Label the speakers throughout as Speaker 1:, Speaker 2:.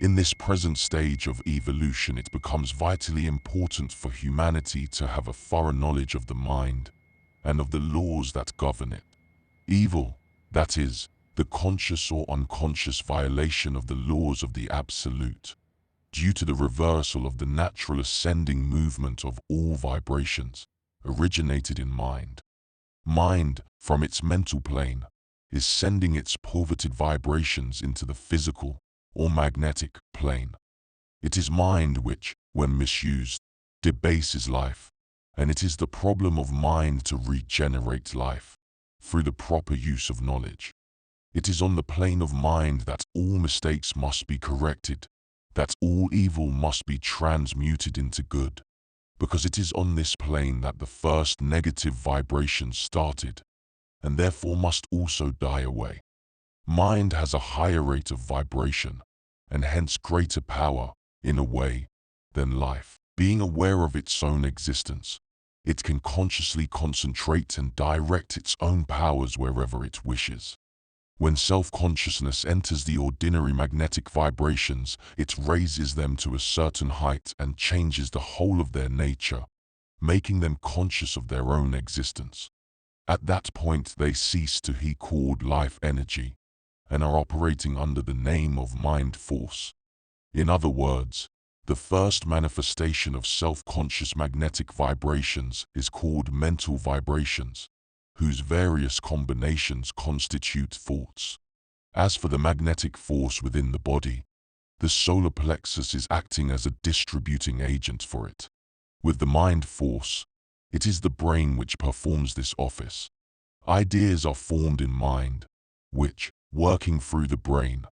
Speaker 1: In this present stage of evolution, it becomes vitally important for humanity to have a thorough knowledge of the mind and of the laws that govern it. Evil, that is, the conscious or unconscious violation of the laws of the Absolute, due to the reversal of the natural ascending movement of all vibrations, originated in mind. Mind, from its mental plane, is sending its perverted vibrations into the physical or magnetic plane. It is mind which, when misused, debases life, and it is the problem of mind to regenerate life through the proper use of knowledge. It is on the plane of mind that all mistakes must be corrected, that all evil must be transmuted into good, because it is on this plane that the first negative vibrations started, and therefore must also die away. Mind has a higher rate of vibration, and hence greater power, in a way, than life. Being aware of its own existence, it can consciously concentrate and direct its own powers wherever it wishes. When self-consciousness enters the ordinary magnetic vibrations, it raises them to a certain height and changes the whole of their nature, making them conscious of their own existence. At that point they cease to be called life energy, and are operating under the name of mind force. In other words, the first manifestation of self-conscious magnetic vibrations is called mental vibrations, whose various combinations constitute thoughts. As for the magnetic force within the body, the solar plexus is acting as a distributing agent for it. With the mind force, it is the brain which performs this office. Ideas are formed in mind, which, working through the brain,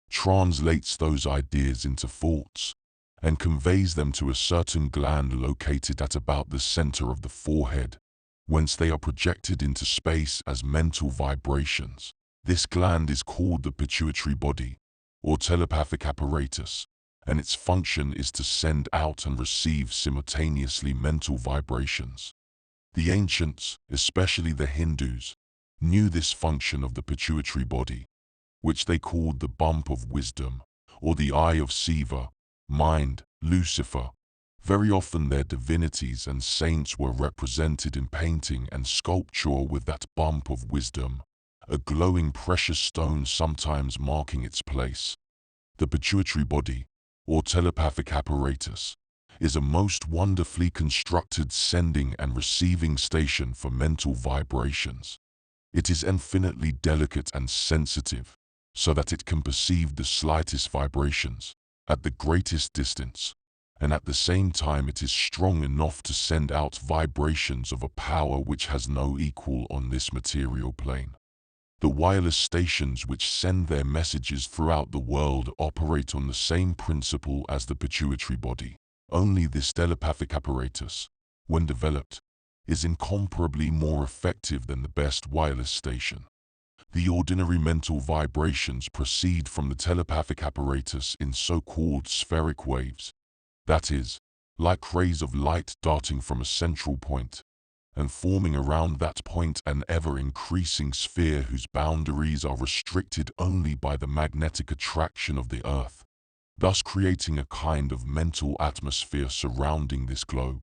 Speaker 1: translates those ideas into thoughts and conveys them to a certain gland located at about the center of the forehead, whence they are projected into space as mental vibrations. This gland is called the pituitary body, or telepathic apparatus, and its function is to send out and receive simultaneously mental vibrations. The ancients, especially the Hindus, knew this function of the pituitary body, which they called the bump of wisdom, or the eye of Siva, mind, Lucifer. Very often their divinities and saints were represented in painting and sculpture with that bump of wisdom, a glowing precious stone sometimes marking its place. The pituitary body, or telepathic apparatus, is a most wonderfully constructed sending and receiving station for mental vibrations. It is infinitely delicate and sensitive, so that it can perceive the slightest vibrations at the greatest distance, and at the same time it is strong enough to send out vibrations of a power which has no equal on this material plane. The wireless stations which send their messages throughout the world operate on the same principle as the pituitary body. Only this telepathic apparatus, when developed, is incomparably more effective than the best wireless station. The ordinary mental vibrations proceed from the telepathic apparatus in so-called spheric waves, that is, like rays of light darting from a central point, and forming around that point an ever-increasing sphere whose boundaries are restricted only by the magnetic attraction of the Earth, thus creating a kind of mental atmosphere surrounding this globe.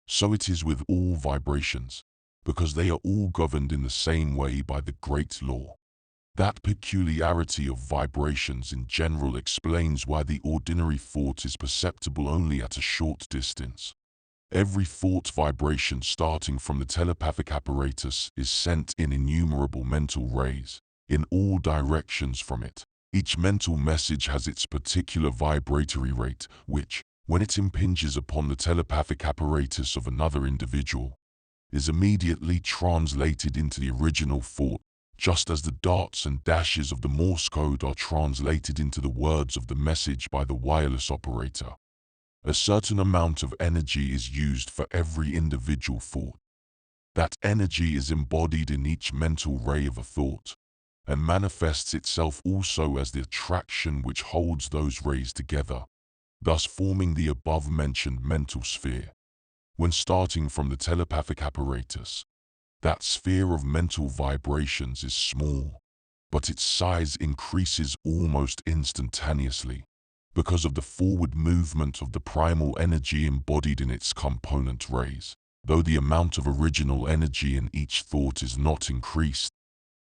Speaker 1: So it is with all vibrations, because they are all governed in the same way by the great law. That peculiarity of vibrations in general explains why the ordinary thought is perceptible only at a short distance. Every thought vibration starting from the telepathic apparatus is sent in innumerable mental rays, in all directions from it. Each mental message has its particular vibratory rate, which, when it impinges upon the telepathic apparatus of another individual, is immediately translated into the original thought, just as the darts and dashes of the Morse code are translated into the words of the message by the wireless operator. A certain amount of energy is used for every individual thought. That energy is embodied in each mental ray of a thought, and manifests itself also as the attraction which holds those rays together, thus forming the above-mentioned mental sphere. When starting from the telepathic apparatus, that sphere of mental vibrations is small, but its size increases almost instantaneously, because of the forward movement of the primal energy embodied in its component rays. Though the amount of original energy in each thought is not increased,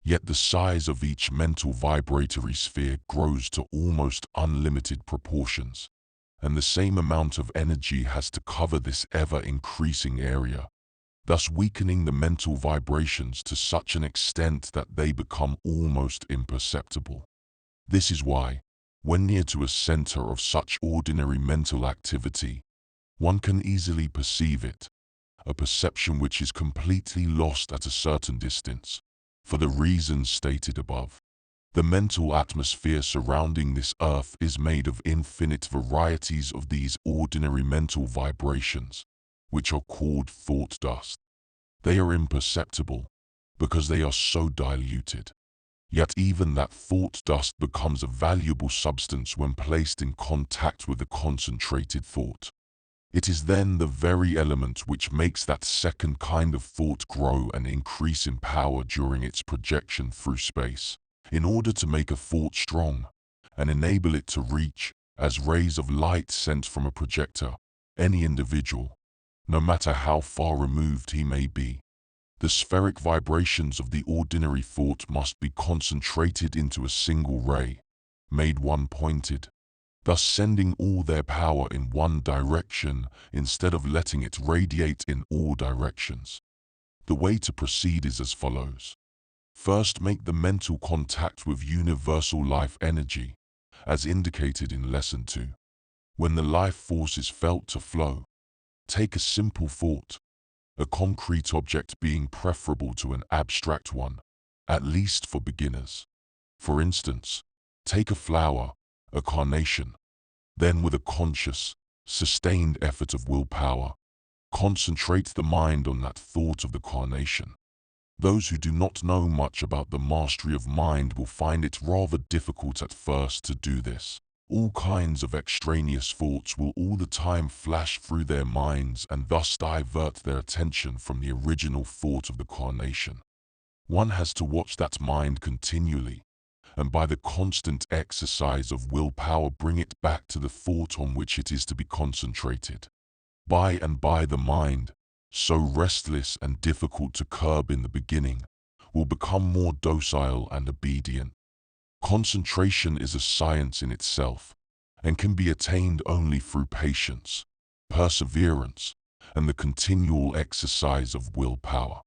Speaker 1: yet the size of each mental vibratory sphere grows to almost unlimited proportions, and the same amount of energy has to cover this ever-increasing area, thus weakening the mental vibrations to such an extent that they become almost imperceptible. This is why, when near to a center of such ordinary mental activity, one can easily perceive it, a perception which is completely lost at a certain distance, for the reasons stated above. The mental atmosphere surrounding this earth is made of infinite varieties of these ordinary mental vibrations, which are called thought dust. They are imperceptible because they are so diluted. Yet even that thought dust becomes a valuable substance when placed in contact with a concentrated thought. It is then the very element which makes that second kind of thought grow and increase in power during its projection through space, in order to make a thought strong and enable it to reach, as rays of light sent from a projector, any individual, no matter how far removed he may be. The spheric vibrations of the ordinary thought must be concentrated into a single ray, made one-pointed, thus sending all their power in one direction instead of letting it radiate in all directions. The way to proceed is as follows. First, make the mental contact with universal life energy, as indicated in Lesson 2. When the life force is felt to flow, take a simple thought, a concrete object being preferable to an abstract one, at least for beginners. For instance, take a flower, a carnation. Then with a conscious, sustained effort of willpower, concentrate the mind on that thought of the carnation. Those who do not know much about the mastery of mind will find it rather difficult at first to do this. All kinds of extraneous thoughts will all the time flash through their minds and thus divert their attention from the original thought of the carnation. One has to watch that mind continually, and by the constant exercise of willpower bring it back to the thought on which it is to be concentrated. By and by the mind, so restless and difficult to curb in the beginning, will become more docile and obedient. Concentration is a science in itself, and can be attained only through patience, perseverance, and the continual exercise of willpower.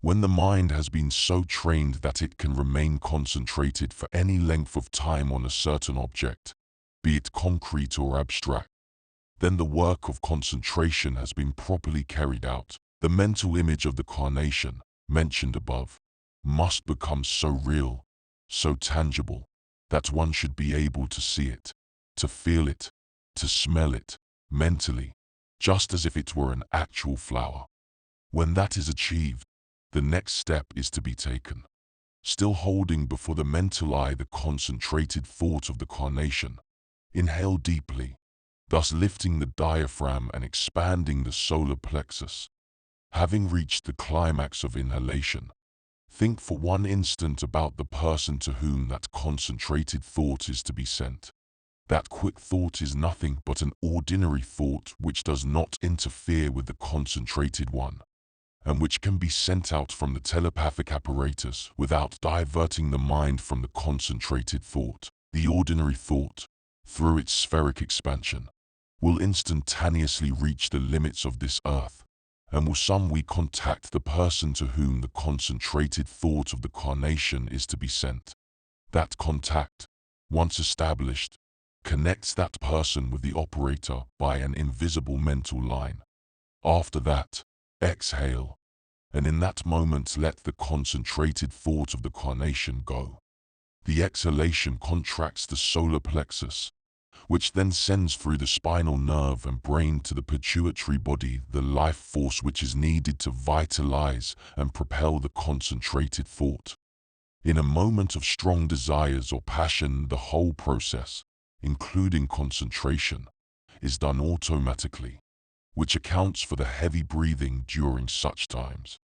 Speaker 1: When the mind has been so trained that it can remain concentrated for any length of time on a certain object, be it concrete or abstract, then the work of concentration has been properly carried out. The mental image of the carnation, mentioned above, must become so real, so tangible, that one should be able to see it, to feel it, to smell it, mentally, just as if it were an actual flower. When that is achieved, the next step is to be taken. Still holding before the mental eye the concentrated thought of the carnation, inhale deeply, thus lifting the diaphragm and expanding the solar plexus. Having reached the climax of inhalation, think for one instant about the person to whom that concentrated thought is to be sent. That quick thought is nothing but an ordinary thought which does not interfere with the concentrated one, and which can be sent out from the telepathic apparatus without diverting the mind from the concentrated thought. The ordinary thought, through its spheric expansion, will instantaneously reach the limits of this earth, and will someway contact the person to whom the concentrated thought of the carnation is to be sent. That contact, once established, connects that person with the operator by an invisible mental line. After that, exhale, and in that moment let the concentrated thought of the carnation go. The exhalation contracts the solar plexus, which then sends through the spinal nerve and brain to the pituitary body the life force which is needed to vitalize and propel the concentrated thought. In a moment of strong desires or passion, the whole process, including concentration, is done automatically, which accounts for the heavy breathing during such times.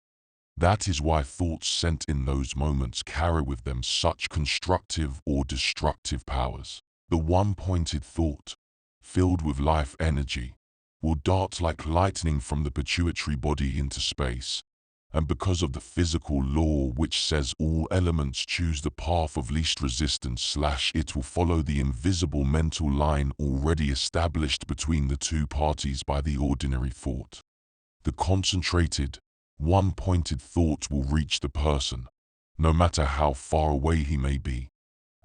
Speaker 1: That is why thoughts sent in those moments carry with them such constructive or destructive powers. The one-pointed thought, filled with life energy, will dart like lightning from the pituitary body into space. And because of the physical law which says all elements choose the path of least resistance / it will follow the invisible mental line already established between the two parties by the ordinary thought. The concentrated, one-pointed thought will reach the person, no matter how far away he may be,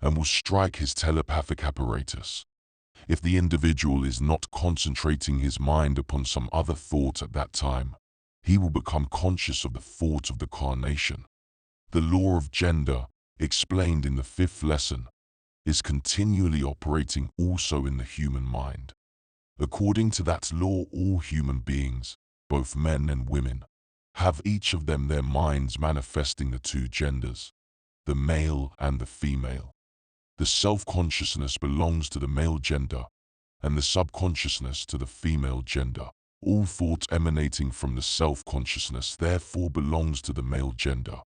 Speaker 1: and will strike his telepathic apparatus. If the individual is not concentrating his mind upon some other thought at that time, he will become conscious of the thought of the carnation. The law of gender, explained in the 5th lesson, is continually operating also in the human mind. According to that law, all human beings, both men and women, have each of them their minds manifesting the two genders, the male and the female. The self-consciousness belongs to the male gender, and the subconsciousness to the female gender. All thought emanating from the self-consciousness therefore belongs to the male gender.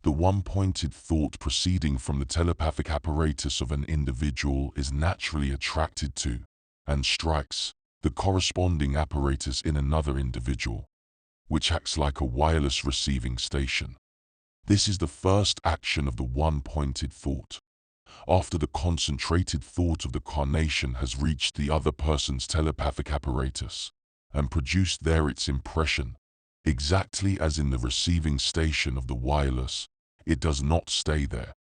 Speaker 1: The one-pointed thought proceeding from the telepathic apparatus of an individual is naturally attracted to, and strikes, the corresponding apparatus in another individual, which acts like a wireless receiving station. This is the first action of the one-pointed thought. After the concentrated thought of the carnation has reached the other person's telepathic apparatus, and produced there its impression, exactly as in the receiving station of the wireless, it does not stay there.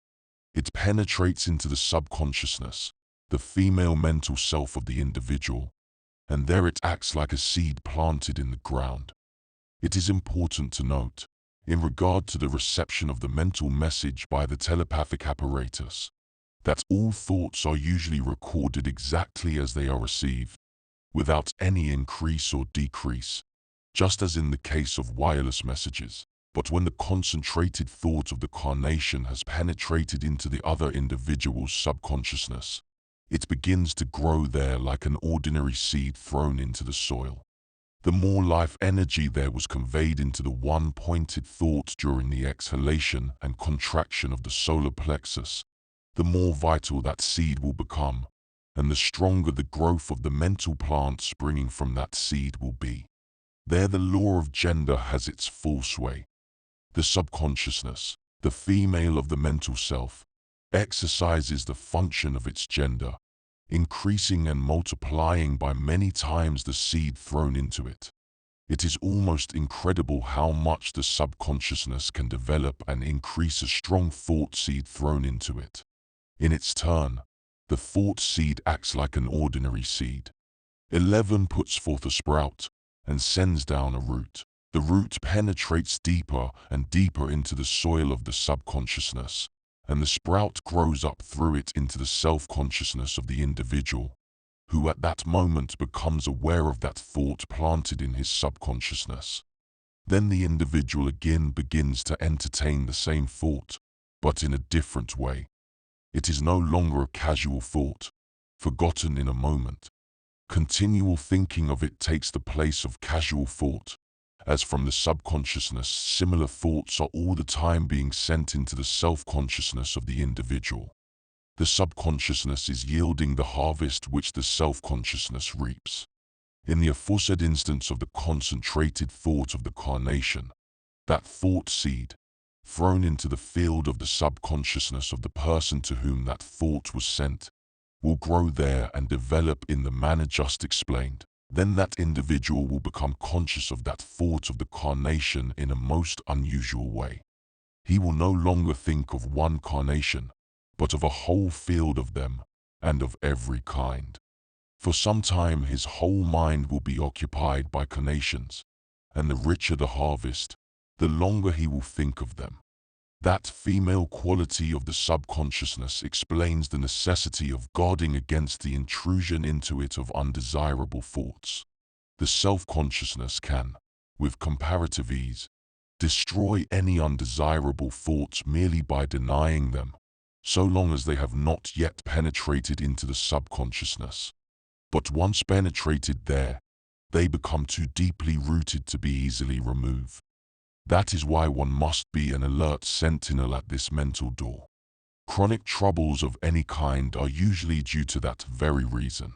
Speaker 1: It penetrates into the subconsciousness, the female mental self of the individual, and there it acts like a seed planted in the ground. It is important to note, in regard to the reception of the mental message by the telepathic apparatus, that all thoughts are usually recorded exactly as they are received, without any increase or decrease, just as in the case of wireless messages. But when the concentrated thought of the carnation has penetrated into the other individual's subconsciousness, it begins to grow there like an ordinary seed thrown into the soil. The more life energy there was conveyed into the one-pointed thought during the exhalation and contraction of the solar plexus, the more vital that seed will become, and the stronger the growth of the mental plant springing from that seed will be. There the law of gender has its full sway. The subconsciousness, the female of the mental self, exercises the function of its gender, increasing and multiplying by many times the seed thrown into it. It is almost incredible how much the subconsciousness can develop and increase a strong thought seed thrown into it. In its turn, the thought seed acts like an ordinary seed. 11 puts forth a sprout and sends down a root. The root penetrates deeper and deeper into the soil of the subconsciousness, and the sprout grows up through it into the self-consciousness of the individual, who at that moment becomes aware of that thought planted in his subconsciousness. Then the individual again begins to entertain the same thought, but in a different way. It is no longer a casual thought, forgotten in a moment. Continual thinking of it takes the place of casual thought, as from the subconsciousness similar thoughts are all the time being sent into the self-consciousness of the individual. The subconsciousness is yielding the harvest which the self-consciousness reaps. In the aforesaid instance of the concentrated thought of the carnation, that thought seed, thrown into the field of the subconsciousness of the person to whom that thought was sent, will grow there and develop in the manner just explained. Then that individual will become conscious of that thought of the carnation in a most unusual way. He will no longer think of one carnation, but of a whole field of them, and of every kind. For some time his whole mind will be occupied by carnations, and the richer the harvest, the longer he will think of them. That female quality of the subconsciousness explains the necessity of guarding against the intrusion into it of undesirable thoughts. The self-consciousness can, with comparative ease, destroy any undesirable thoughts merely by denying them, so long as they have not yet penetrated into the subconsciousness. But once penetrated there, they become too deeply rooted to be easily removed. That is why one must be an alert sentinel at this mental door. Chronic troubles of any kind are usually due to that very reason.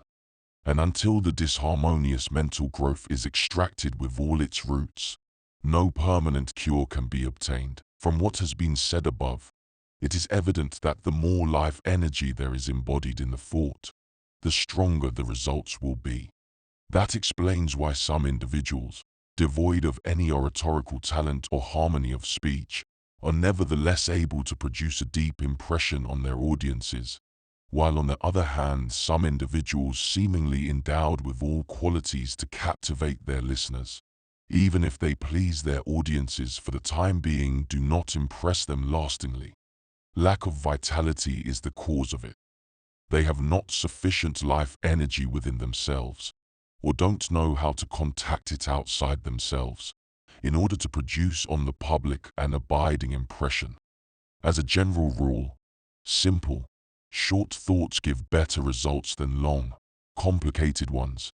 Speaker 1: And until the disharmonious mental growth is extracted with all its roots, no permanent cure can be obtained. From what has been said above, it is evident that the more life energy there is embodied in the thought, the stronger the results will be. That explains why some individuals, devoid of any oratorical talent or harmony of speech, are nevertheless able to produce a deep impression on their audiences, while on the other hand some individuals seemingly endowed with all qualities to captivate their listeners, even if they please their audiences for the time being, do not impress them lastingly. Lack of vitality is the cause of it. They have not sufficient life energy within themselves, or don't know how to contact it outside themselves, in order to produce on the public an abiding impression. As a general rule, simple, short thoughts give better results than long, complicated ones,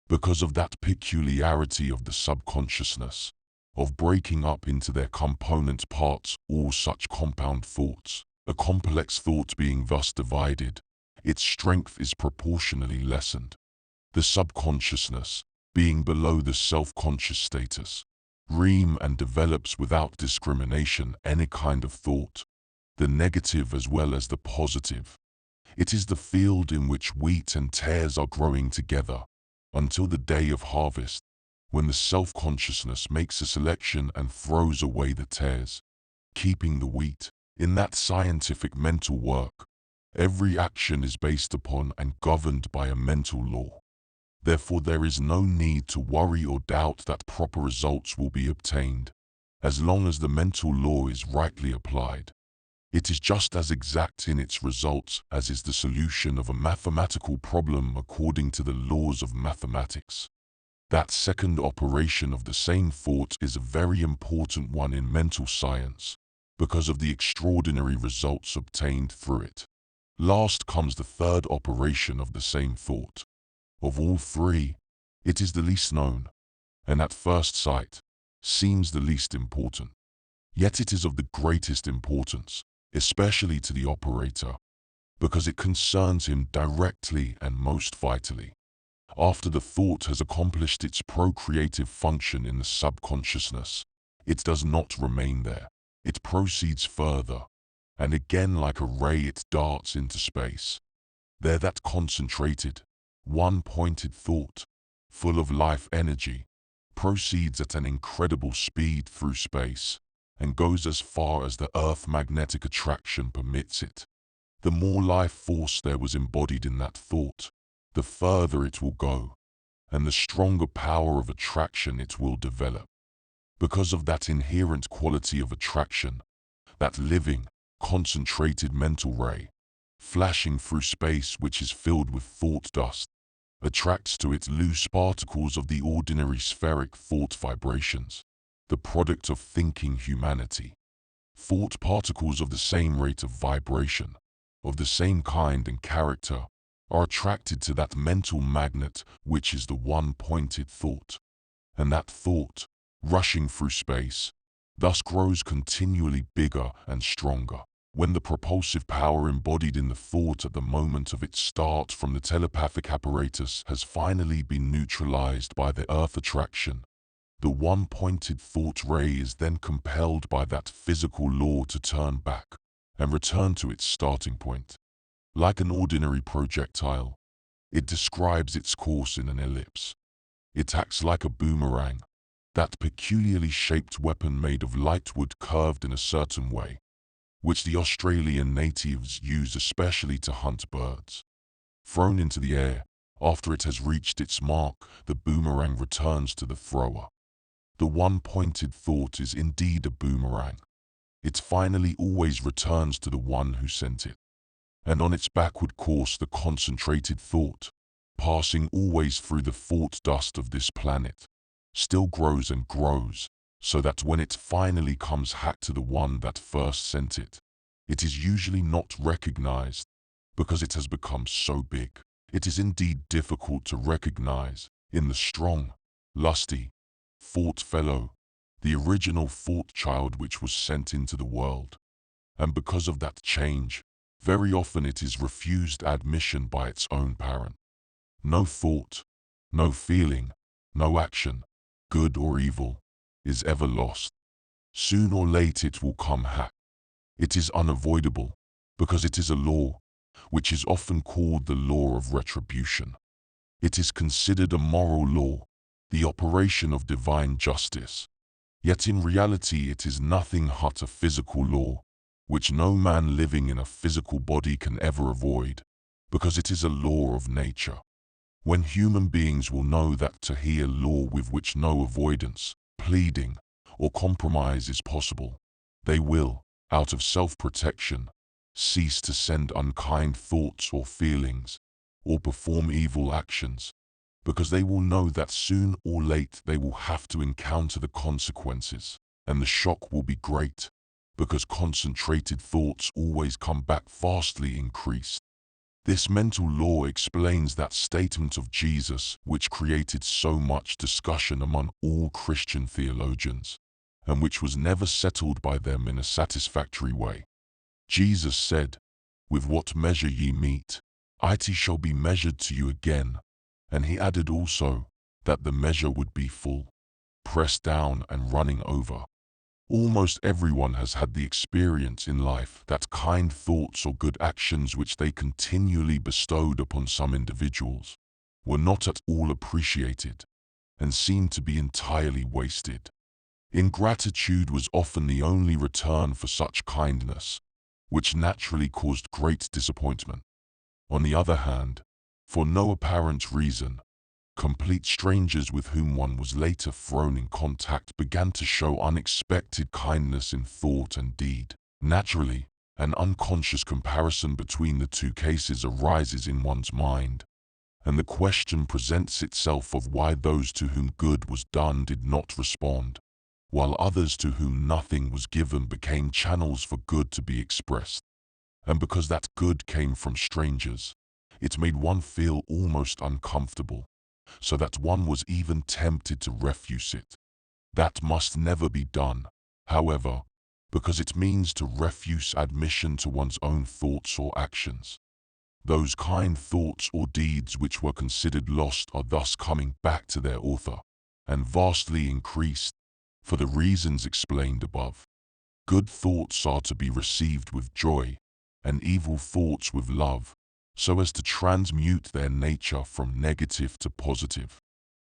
Speaker 1: because of that peculiarity of the subconsciousness, of breaking up into their component parts all such compound thoughts. A complex thought being thus divided, its strength is proportionally lessened. The subconsciousness, being below the self-conscious status, ream and develops without discrimination any kind of thought, the negative as well as the positive. It is the field in which wheat and tares are growing together, until the day of harvest, when the self-consciousness makes a selection and throws away the tares, keeping the wheat. In that scientific mental work, every action is based upon and governed by a mental law. Therefore, there is no need to worry or doubt that proper results will be obtained, as long as the mental law is rightly applied. It is just as exact in its results as is the solution of a mathematical problem according to the laws of mathematics. That second operation of the same thought is a very important one in mental science, because of the extraordinary results obtained through it. Last comes the third operation of the same thought. Of all three, it is the least known, and at first sight, seems the least important. Yet it is of the greatest importance, especially to the operator, because it concerns him directly and most vitally. After the thought has accomplished its procreative function in the subconsciousness, it does not remain there. It proceeds further, and again like a ray it darts into space. There that concentrated, one-pointed thought, full of life energy, proceeds at an incredible speed through space, and goes as far as the Earth's magnetic attraction permits it. The more life force there was embodied in that thought, the further it will go, and the stronger power of attraction it will develop. Because of that inherent quality of attraction, that living, concentrated mental ray, flashing through space which is filled with thought dust, attracts to it loose particles of the ordinary spheric thought vibrations, the product of thinking humanity. Thought particles of the same rate of vibration, of the same kind and character, are attracted to that mental magnet which is the one-pointed thought. And that thought, rushing through space, thus grows continually bigger and stronger. When the propulsive power embodied in the thought at the moment of its start from the telepathic apparatus has finally been neutralized by the earth attraction, the one-pointed thought ray is then compelled by that physical law to turn back and return to its starting point. Like an ordinary projectile, it describes its course in an ellipse. It acts like a boomerang, that peculiarly shaped weapon made of light wood curved in a certain way, which the Australian natives use especially to hunt birds. Thrown into the air, after it has reached its mark, the boomerang returns to the thrower. The one-pointed thought is indeed a boomerang. It finally always returns to the one who sent it. And on its backward course the concentrated thought, passing always through the thought dust of this planet, still grows and grows, so that when it finally comes back to the one that first sent it, it is usually not recognized, because it has become so big. It is indeed difficult to recognize, in the strong, lusty, thought fellow, the original thought child which was sent into the world. And because of that change, very often it is refused admission by its own parent. No thought, no feeling, no action, good or evil, is ever lost. Soon or late it will come back. It is unavoidable, because it is a law, which is often called the law of retribution. It is considered a moral law, the operation of divine justice. Yet in reality it is nothing but a physical law, which no man living in a physical body can ever avoid, because it is a law of nature. When human beings will know that to hear law with which no avoidance, pleading, or compromise is possible, they will, out of self-protection, cease to send unkind thoughts or feelings, or perform evil actions, because they will know that soon or late they will have to encounter the consequences, and the shock will be great, because concentrated thoughts always come back vastly increased. This mental law explains that statement of Jesus which created so much discussion among all Christian theologians, and which was never settled by them in a satisfactory way. Jesus said, "With what measure ye mete, it shall be measured to you again." And he added also, that the measure would be full, pressed down and running over. Almost everyone has had the experience in life that kind thoughts or good actions which they continually bestowed upon some individuals were not at all appreciated and seemed to be entirely wasted. Ingratitude was often the only return for such kindness, which naturally caused great disappointment. On the other hand, for no apparent reason, complete strangers with whom one was later thrown in contact began to show unexpected kindness in thought and deed. Naturally, an unconscious comparison between the two cases arises in one's mind, and the question presents itself of why those to whom good was done did not respond, while others to whom nothing was given became channels for good to be expressed. And because that good came from strangers, it made one feel almost uncomfortable, so that one was even tempted to refuse it. That must never be done, however, because it means to refuse admission to one's own thoughts or actions. Those kind thoughts or deeds which were considered lost are thus coming back to their author, and vastly increased, for the reasons explained above. Good thoughts are to be received with joy, and evil thoughts with love, so as to transmute their nature from negative to positive.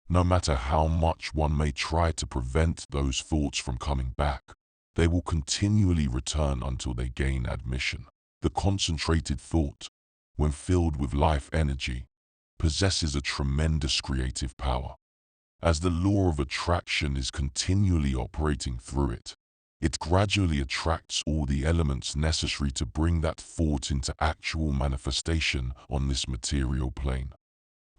Speaker 1: No matter how much one may try to prevent those thoughts from coming back, they will continually return until they gain admission. The concentrated thought, when filled with life energy, possesses a tremendous creative power. As the law of attraction is continually operating through it, it gradually attracts all the elements necessary to bring that thought into actual manifestation on this material plane.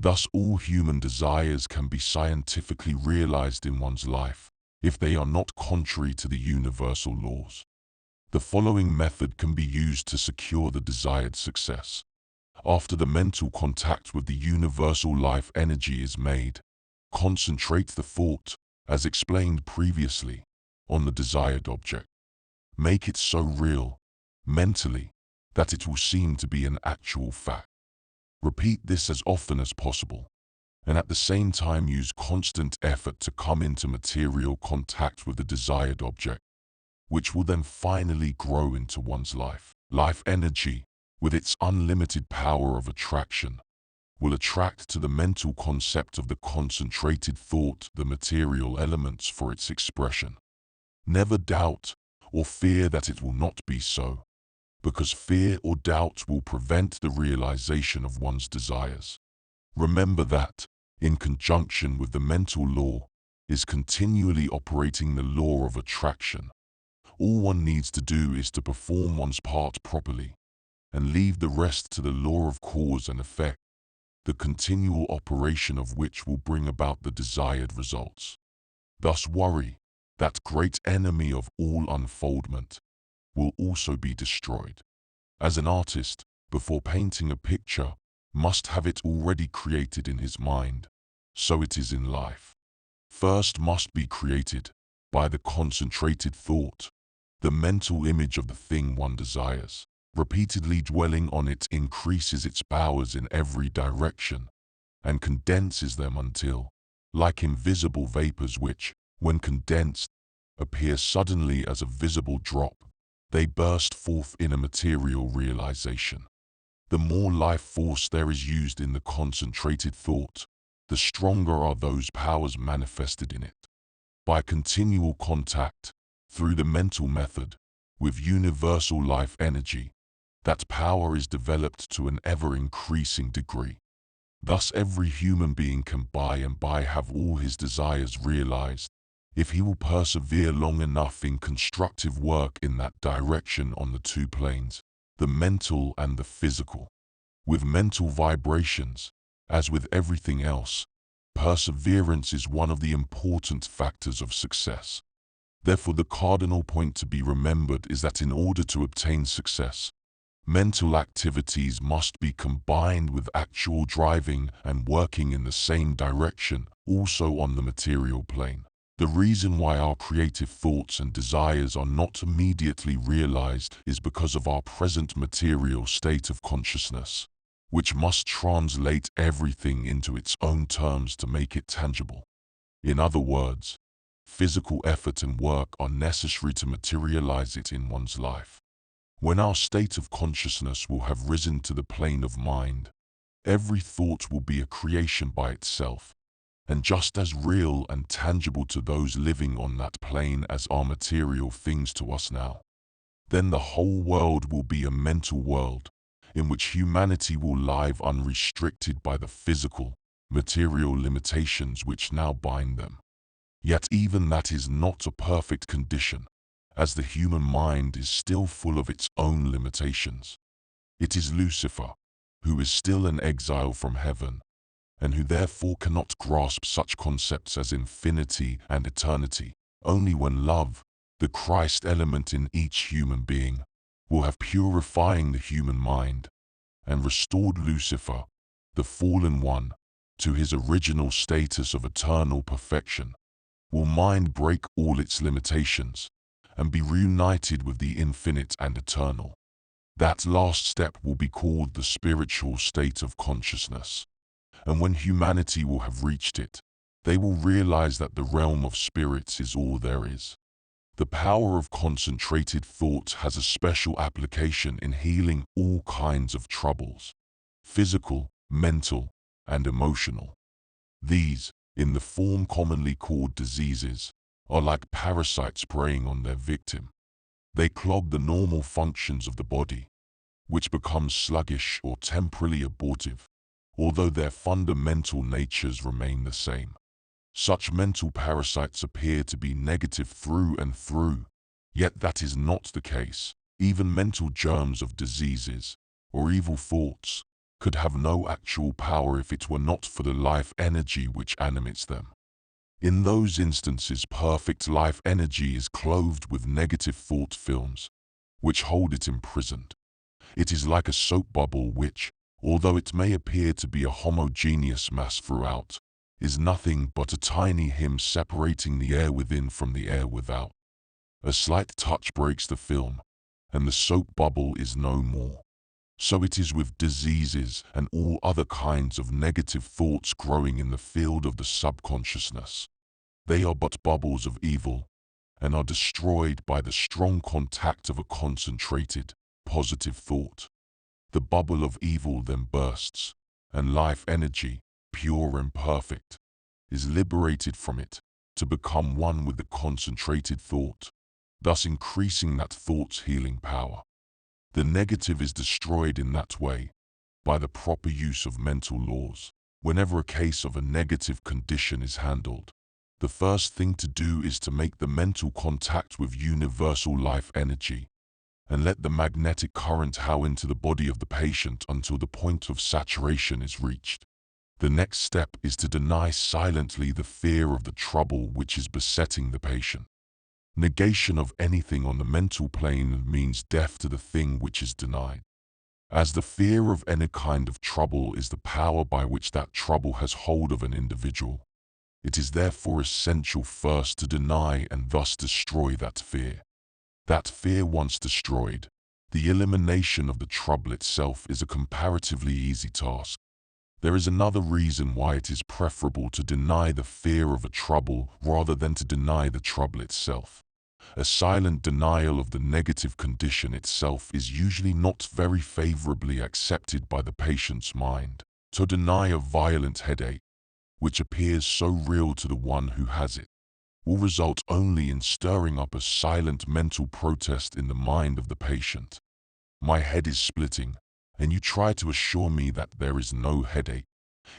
Speaker 1: Thus all human desires can be scientifically realized in one's life, if they are not contrary to the universal laws. The following method can be used to secure the desired success. After the mental contact with the universal life energy is made, concentrate the thought, as explained previously, on the desired object. Make it so real, mentally, that it will seem to be an actual fact. Repeat this as often as possible, and at the same time use constant effort to come into material contact with the desired object, which will then finally grow into one's life. Life energy, with its unlimited power of attraction, will attract to the mental concept of the concentrated thought the material elements for its expression. Never doubt or fear that it will not be so, because fear or doubt will prevent the realization of one's desires. Remember that, in conjunction with the mental law, is continually operating the law of attraction. All one needs to do is to perform one's part properly, and leave the rest to the law of cause and effect, the continual operation of which will bring about the desired results. Thus worry, that great enemy of all unfoldment, will also be destroyed. As an artist, before painting a picture, must have it already created in his mind, so it is in life. First must be created, by the concentrated thought, the mental image of the thing one desires. Repeatedly dwelling on it increases its powers in every direction and condenses them until, like invisible vapors which, when condensed, appear suddenly as a visible drop, they burst forth in a material realization. The more life force there is used in the concentrated thought, the stronger are those powers manifested in it. By continual contact, through the mental method, with universal life energy, that power is developed to an ever-increasing degree. Thus every human being can by and by have all his desires realized, if he will persevere long enough in constructive work in that direction on the two planes, the mental and the physical. With mental vibrations, as with everything else, perseverance is one of the important factors of success. Therefore, the cardinal point to be remembered is that in order to obtain success, mental activities must be combined with actual driving and working in the same direction, also on the material plane. The reason why our creative thoughts and desires are not immediately realized is because of our present material state of consciousness, which must translate everything into its own terms to make it tangible. In other words, physical effort and work are necessary to materialize it in one's life. When our state of consciousness will have risen to the plane of mind, every thought will be a creation by itself, and just as real and tangible to those living on that plane as are material things to us now. Then the whole world will be a mental world, in which humanity will live unrestricted by the physical, material limitations which now bind them. Yet even that is not a perfect condition, as the human mind is still full of its own limitations. It is Lucifer, who is still an exile from heaven, and who therefore cannot grasp such concepts as infinity and eternity. Only when love, the Christ element in each human being, will have purifying the human mind, and restored Lucifer, the fallen one, to his original status of eternal perfection, will mind break all its limitations, and be reunited with the infinite and eternal. That last step will be called the spiritual state of consciousness. And when humanity will have reached it, they will realize that the realm of spirits is all there is. The power of concentrated thought has a special application in healing all kinds of troubles, physical, mental, and emotional. These, in the form commonly called diseases, are like parasites preying on their victim. They clog the normal functions of the body, which becomes sluggish or temporarily abortive, although their fundamental natures remain the same. Such mental parasites appear to be negative through and through, yet that is not the case. Even mental germs of diseases, or evil thoughts, could have no actual power if it were not for the life energy which animates them. In those instances, perfect life energy is clothed with negative thought films, which hold it imprisoned. It is like a soap bubble which, although it may appear to be a homogeneous mass throughout, is nothing but a tiny him separating the air within from the air without. A slight touch breaks the film, and the soap bubble is no more. So it is with diseases and all other kinds of negative thoughts growing in the field of the subconsciousness. They are but bubbles of evil, and are destroyed by the strong contact of a concentrated, positive thought. The bubble of evil then bursts, and life energy, pure and perfect, is liberated from it to become one with the concentrated thought, thus increasing that thought's healing power. The negative is destroyed in that way, by the proper use of mental laws. Whenever a case of a negative condition is handled, the first thing to do is to make the mental contact with universal life energy, and let the magnetic current how into the body of the patient until the point of saturation is reached. The next step is to deny silently the fear of the trouble which is besetting the patient. Negation of anything on the mental plane means death to the thing which is denied. As the fear of any kind of trouble is the power by which that trouble has hold of an individual, it is therefore essential first to deny and thus destroy that fear. That fear once destroyed, The elimination of the trouble itself is a comparatively easy task. There is another reason why it is preferable to deny the fear of a trouble rather than to deny the trouble itself. A silent denial of the negative condition itself is usually not very favorably accepted by the patient's mind. To deny a violent headache, which appears so real to the one who has it, will result only in stirring up a silent mental protest in the mind of the patient. My head is splitting, and you try to assure me that there is no headache,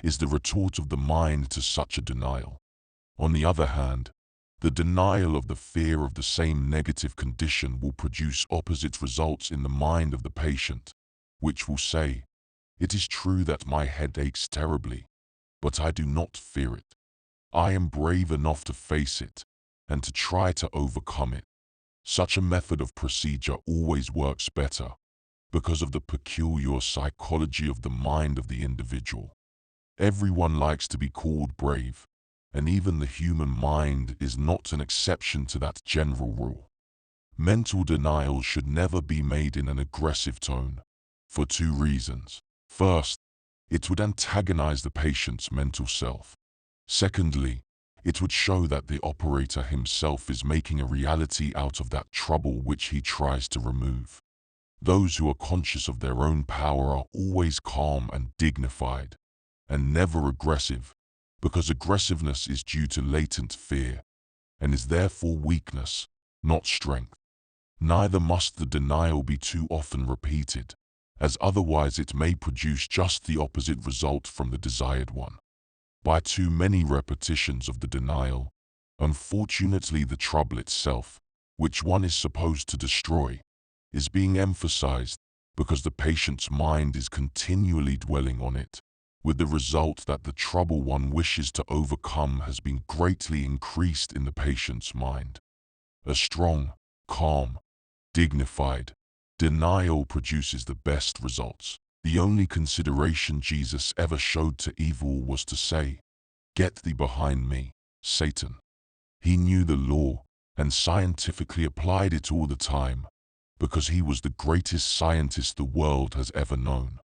Speaker 1: is the retort of the mind to such a denial. On the other hand, the denial of the fear of the same negative condition will produce opposite results in the mind of the patient, which will say, "It is true that my head aches terribly, but I do not fear it. I am brave enough to face it and to try to overcome it." Such a method of procedure always works better because of the peculiar psychology of the mind of the individual. Everyone likes to be called brave, and even the human mind is not an exception to that general rule. Mental denial should never be made in an aggressive tone, for two reasons. First, it would antagonize the patient's mental self. Secondly, it would show that the operator himself is making a reality out of that trouble which he tries to remove. Those who are conscious of their own power are always calm and dignified, and never aggressive, because aggressiveness is due to latent fear, and is therefore weakness, not strength. Neither must the denial be too often repeated, as otherwise it may produce just the opposite result from the desired one. By too many repetitions of the denial, unfortunately the trouble itself, which one is supposed to destroy, is being emphasized because the patient's mind is continually dwelling on it, with the result that the trouble one wishes to overcome has been greatly increased in the patient's mind. A strong, calm, dignified denial produces the best results. The only consideration Jesus ever showed to evil was to say, "Get thee behind me, Satan." He knew the law and scientifically applied it all the time, because he was the greatest scientist the world has ever known.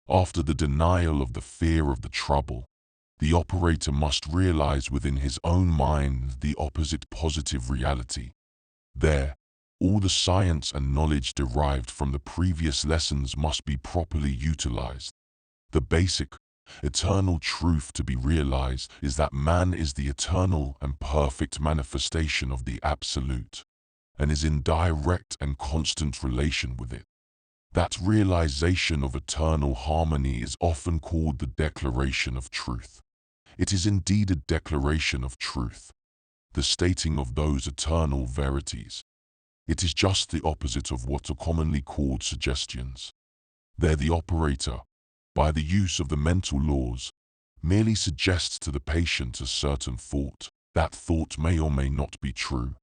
Speaker 1: After the denial of the fear of the trouble, the operator must realize within his own mind the opposite positive reality. There, all the science and knowledge derived from the previous lessons must be properly utilized. The basic, eternal truth to be realized is that man is the eternal and perfect manifestation of the Absolute, and is in direct and constant relation with it. That realization of eternal harmony is often called the declaration of truth. It is indeed a declaration of truth, the stating of those eternal verities. It is just the opposite of what are commonly called suggestions. There the operator, by the use of the mental laws, merely suggests to the patient a certain thought. That thought may or may not be true,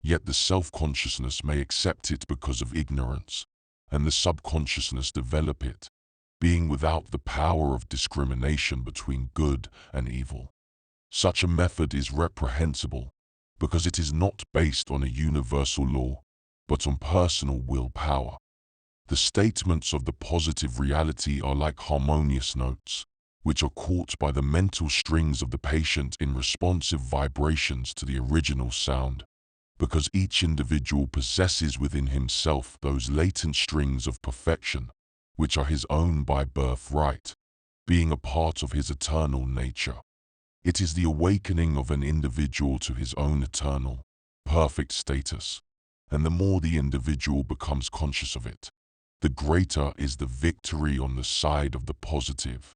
Speaker 1: yet the self-consciousness may accept it because of ignorance, and the subconsciousness develop it, being without the power of discrimination between good and evil. Such a method is reprehensible, because it is not based on a universal law, but on personal willpower. The statements of the positive reality are like harmonious notes, which are caught by the mental strings of the patient in responsive vibrations to the original sound, because each individual possesses within himself those latent strings of perfection, which are his own by birthright, being a part of his eternal nature. It is the awakening of an individual to his own eternal, perfect status, and the more the individual becomes conscious of it, the greater is the victory on the side of the positive.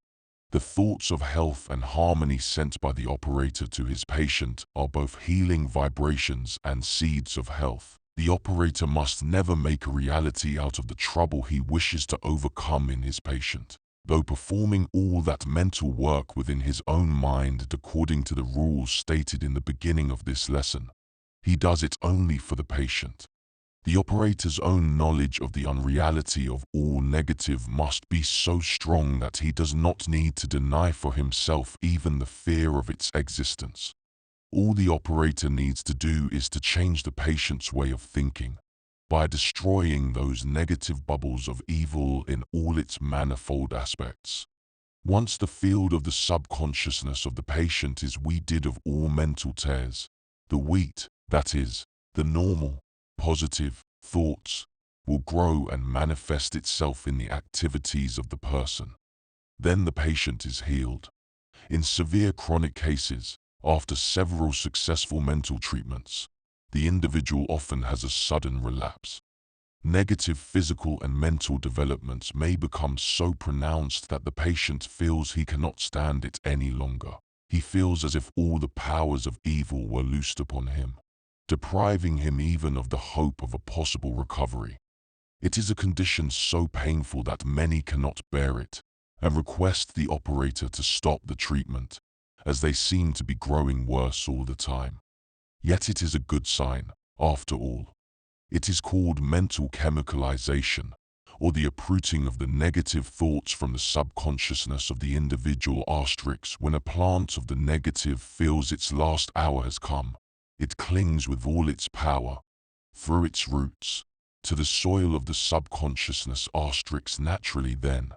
Speaker 1: The thoughts of health and harmony sent by the operator to his patient are both healing vibrations and seeds of health. The operator must never make a reality out of the trouble he wishes to overcome in his patient. Though performing all that mental work within his own mind according to the rules stated in the beginning of this lesson, he does it only for the patient. The operator's own knowledge of the unreality of all negative must be so strong that he does not need to deny for himself even the fear of its existence. All the operator needs to do is to change the patient's way of thinking, by destroying those negative bubbles of evil in all its manifold aspects. Once the field of the subconsciousness of the patient is weeded of all mental tares, the wheat, that is, the normal, positive thoughts, will grow and manifest itself in the activities of the person. Then the patient is healed. In severe chronic cases, after several successful mental treatments, the individual often has a sudden relapse. Negative physical and mental developments may become so pronounced that the patient feels he cannot stand it any longer. He feels as if all the powers of evil were loosed upon him, depriving him even of the hope of a possible recovery. It is a condition so painful that many cannot bear it and request the operator to stop the treatment, as they seem to be growing worse all the time. Yet it is a good sign, after all. It is called mental chemicalization, or the uprooting of the negative thoughts from the subconsciousness of the individual. When a plant of the negative feels its last hour has come, it clings with all its power, through its roots, to the soil of the subconsciousness. Naturally then,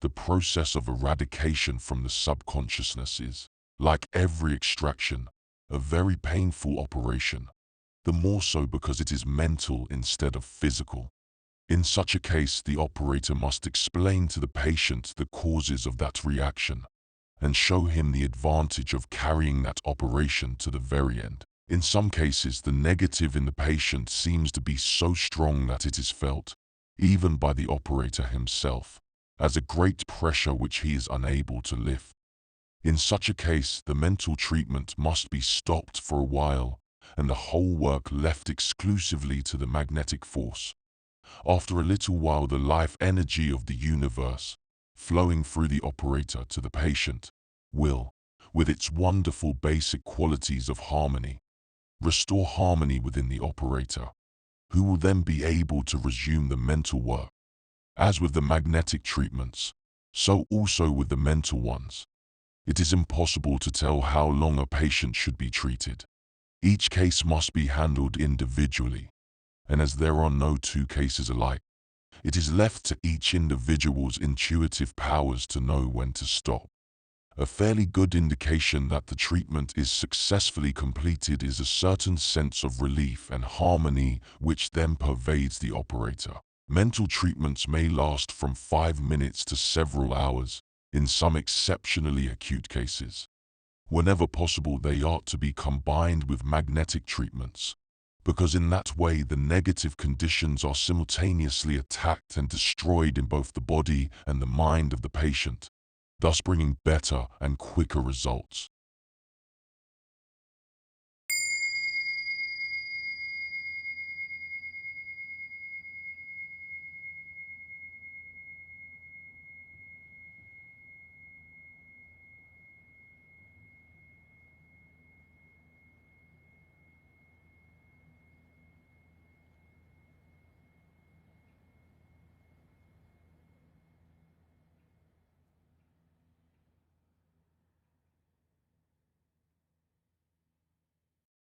Speaker 1: the process of eradication from the subconsciousness is, like every extraction, a very painful operation, the more so because it is mental instead of physical. In such a case, the operator must explain to the patient the causes of that reaction and show him the advantage of carrying that operation to the very end. In some cases, the negative in the patient seems to be so strong that it is felt, even by the operator himself, as a great pressure which he is unable to lift. In such a case, the mental treatment must be stopped for a while, and the whole work left exclusively to the magnetic force. After a little while, the life energy of the universe, flowing through the operator to the patient, will, with its wonderful basic qualities of harmony, restore harmony within the operator, who will then be able to resume the mental work. As with the magnetic treatments, so also with the mental ones. It is impossible to tell how long a patient should be treated. Each case must be handled individually, and as there are no two cases alike, it is left to each individual's intuitive powers to know when to stop. A fairly good indication that the treatment is successfully completed is a certain sense of relief and harmony which then pervades the operator. Mental treatments may last from 5 minutes to several hours, in some exceptionally acute cases. Whenever possible, they ought to be combined with magnetic treatments, because in that way the negative conditions are simultaneously attacked and destroyed in both the body and the mind of the patient, thus bringing better and quicker results.